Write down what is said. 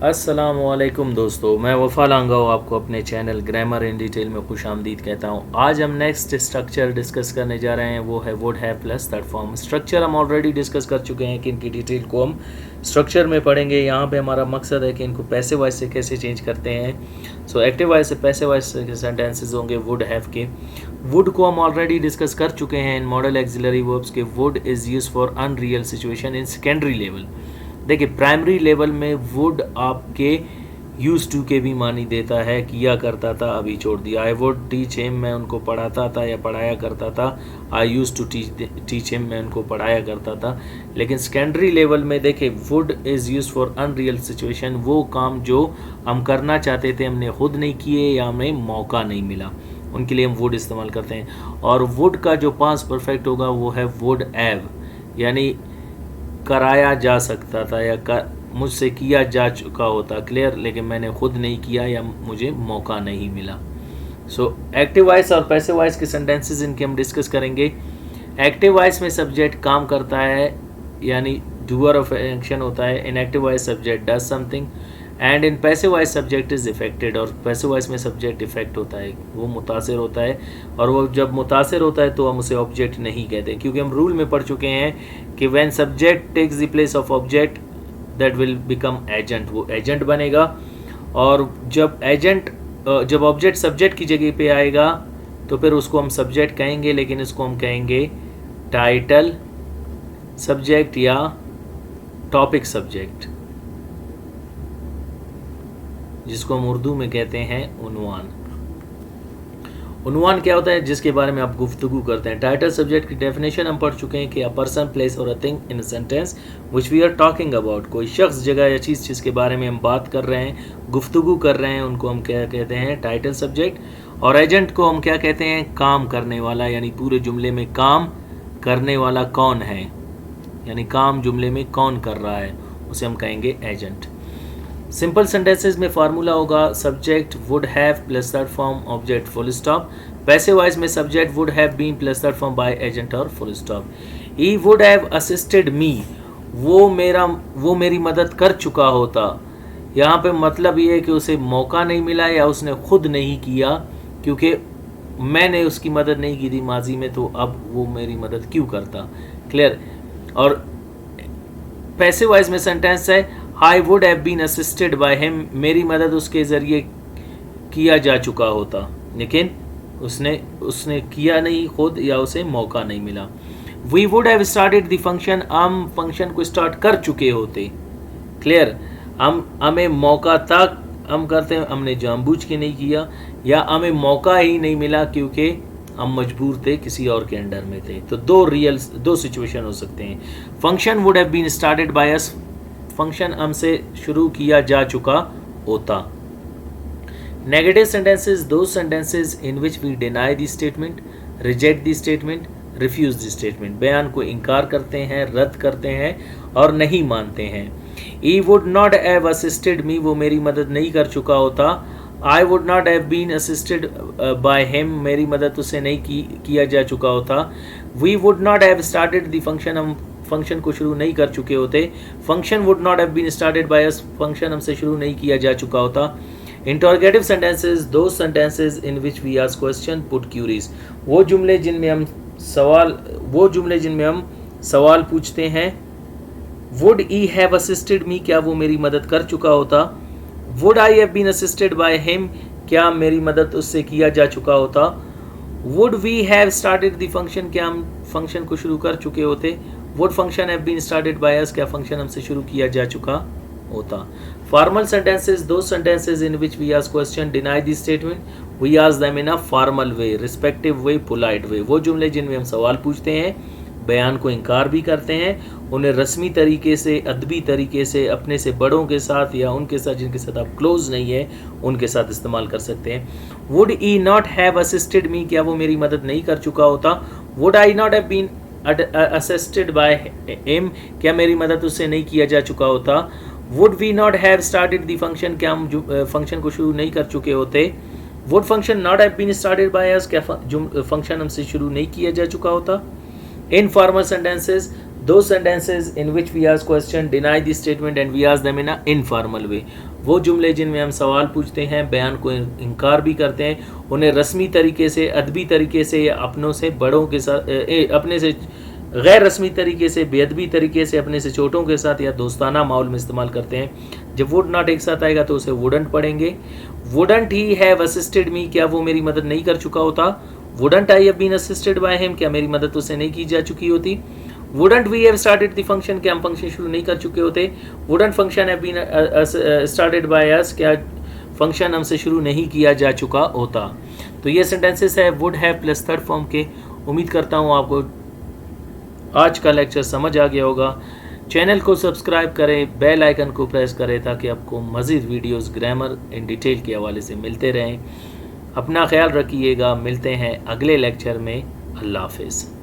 अस्सलामुअलैकुम दोस्तों, मैं वफ़ा लांगाओ आपको अपने चैनल ग्रामर इन डिटेल में खुशामदीद कहता हूँ। आज हम नेक्स्ट स्ट्रक्चर डिस्कस करने जा रहे हैं, वो है would have plus third form. Structure हम ऑलरेडी डिस्कस कर चुके हैं कि इनकी डिटेल को हम स्ट्रक्चर में पढ़ेंगे। यहाँ पे हमारा मकसद है कि इनको पैसिव वॉइस से कैसे चेंज करते हैं। सो एक्टिव वॉइस से पैसिव वॉइस के सेंटेंसेज होंगे वुड हैव के। वुड को हम ऑलरेडी डिस्कस कर चुके हैं इन मॉडल एक्सिलरी वर्ब्स के। Would is use for unreal situation in secondary level. देखिए, प्राइमरी लेवल में वुड आपके यूज टू के भी मानी देता है, किया करता था, अभी छोड़ दिया। आई वुड टीच हिम, मैं उनको पढ़ाता था या पढ़ाया करता था। आई यूज टू टीच हिम, मैं उनको पढ़ाया करता था। लेकिन सेकेंडरी लेवल में देखिए, would is use for unreal situation, वो काम जो हम करना चाहते थे हमने खुद नहीं किए या हमें मौका नहीं मिला, उनके लिए हम वुड इस्तेमाल करते हैं। और वुड का जो पास्ट परफेक्ट होगा वो है वुड हैव, यानी कराया जा सकता था या मुझसे किया जा चुका होता, क्लियर, लेकिन मैंने खुद नहीं किया या मुझे मौका नहीं मिला। सो एक्टिव वॉइस और पैसिव वॉइस के सेंटेंसेस इनके हम डिस्कस करेंगे। एक्टिव वॉइस में सब्जेक्ट काम करता है, यानी डूअर ऑफ एक्शन होता है। इन active voice subject does something and in passive voice subject is affected. और पैसिव वॉइस में सब्जेक्ट इफेक्ट होता है, वो मुतासिर होता है। और वो जब मुतासिर होता है तो हम उसे ऑब्जेक्ट नहीं कहते, क्योंकि हम रूल में पढ़ चुके हैं कि when subject takes the place of object that will become agent, वो एजेंट बनेगा। और जब ऑब्जेक्ट सब्जेक्ट की जगह पे आएगा तो फिर उसको हम सब्जेक्ट कहेंगे, लेकिन इसको हम कहेंगे टाइटल सब्जेक्ट या टॉपिक सब्जेक्ट, जिसको हम उर्दू में कहते हैं उन्वान। उन्वान क्या होता है? जिसके बारे में आप गुफ्तगू करते हैं। टाइटल सब्जेक्ट की डेफिनेशन हम पढ़ चुके हैं कि अ पर्सन, प्लेस और a thing in a sentence which we are talking about. कोई शख्स, जगह या चीज़ जिसके बारे में हम बात कर रहे हैं, गुफ्तगू कर रहे हैं, उनको हम क्या कहते हैं? Title subject. और एजेंट को हम क्या कहते हैं? काम करने वाला, यानी पूरे जुमले में काम करने वाला कौन है, यानी काम जुमले में कौन कर रहा है, उसे हम कहेंगे एजेंट। सिंपल सेंटेंसेस में फार्मूला होगा subject would have plus third form object full stop. Passive voice में subject would have been plus third form by agent और full stop. He would have assisted me, वो मेरी मदद कर चुका होता। यहाँ पे मतलब ये है कि उसे मौका नहीं मिला या उसने खुद नहीं किया, क्योंकि मैंने उसकी मदद नहीं की थी माजी में, तो अब वो मेरी मदद क्यों करता, क्लियर। और पैसिव वॉइस में सेंटेंस है I would have been assisted by him, मेरी मदद उसके ज़रिए किया जा चुका होता, लेकिन उसने किया नहीं खुद या उसे मौका नहीं मिला। We would have started the function, हम फंक्शन को स्टार्ट कर चुके होते, क्लियर। हमें मौका तक हम करते हैं, हमने जानबूझ के नहीं किया या हमें मौका ही नहीं मिला क्योंकि हम मजबूर थे, किसी और के अंडर में थे। तो दो सिचुएशन हो सकते हैं। Function would have been started by us, function हमसे शुरू किया जा चुका होता। नेगेटिव सेंटेंसेस, दो sentences in which we deny the statement, reject the statement, refuse the statement. बयान को इनकार करते हैं, रद्द करते हैं और नहीं मानते हैं। He would not have assisted me, वो मेरी मदद नहीं कर चुका होता। I would not have been assisted by him, मेरी मदद उससे नहीं किया जा चुका होता। We would not have started the function, हम फंक्शन को शुरू नहीं कर चुके होते। Function would not have been started by us, function हमसे शुरू नहीं किया जा चुका होता। इंटरोगेटिव सेंटेंसेस, दो sentences in which we ask question put queries, वो जुमले जिनमें हम सवाल पूछते हैं। Would he have assisted me, क्या वो मेरी मदद कर चुका होता। Would I have been assisted by him, क्या मेरी मदद उससे किया जा चुका होता। Would we have started the function, क्या हम फंक्शन को शुरू कर चुके होते। Would function have been started by us, क्या फंक्शन हमसे शुरू किया जा चुका होता। फॉर्मल सेंटेंसेस, दो sentences in which we ask question deny the statement, we ask them in a formal way, respective way, polite way. वो जुमले जिनमें हम सवाल पूछते हैं, बयान को इनकार भी करते हैं, उन्हें रस्मी तरीके से, अदबी तरीके से, अपने से बड़ों के साथ या उनके साथ जिनके साथ आप क्लोज नहीं है उनके साथ इस्तेमाल कर सकते हैं। Would he not have assisted me, क्या वो मेरी मदद नहीं कर चुका होता। Would I not have been assisted by him, क्या मेरी मदद उससे नहीं किया जा चुका होता। Would we not have started the function, क्या हम फंक्शन को शुरू नहीं कर चुके होते। Would function not have been started by us, क्या फंक्शन हमसे शुरू नहीं किया जा चुका होता। Informal sentences, those sentences in which we ask question, deny the statement and we ask them in a informal way. वो जुमले जिनमें हम सवाल पूछते हैं, बयान को इनकार भी करते हैं, उन्हें रस्मी तरीके से, अदबी तरीके से या अपनों से बड़ों के साथ अपने से गैर रस्मी तरीके से, बेअदबी तरीके से, अपने से छोटों के साथ या दोस्ताना माहौल में इस्तेमाल करते हैं। जब वुड नॉट एक साथ आएगा तो उसे वुडंट पढ़ेंगे। Wouldn't he have assisted me, क्या वो मेरी मदद नहीं कर चुका होता। Wouldn't I have been assisted by him, क्या मेरी मदद उससे नहीं की जा चुकी होती। Wouldn't we have started the function, क्या हम फंक्शन शुरू नहीं कर चुके होते। Wouldn't function have been started by us, क्या फंक्शन हमसे शुरू नहीं किया जा चुका होता। तो ये सेंटेंसेस है would have plus third form के। उम्मीद करता हूँ आपको आज का लेक्चर समझ आ गया होगा। चैनल को सब्सक्राइब करें, बेल आइकन को प्रेस करें ताकि आपको मज़ीद वीडियोस ग्रामर इन डिटेल के हवाले से मिलते रहें। अपना ख्याल रखिएगा, मिलते हैं अगले लेक्चर में। अल्लाह हाफ़िज़।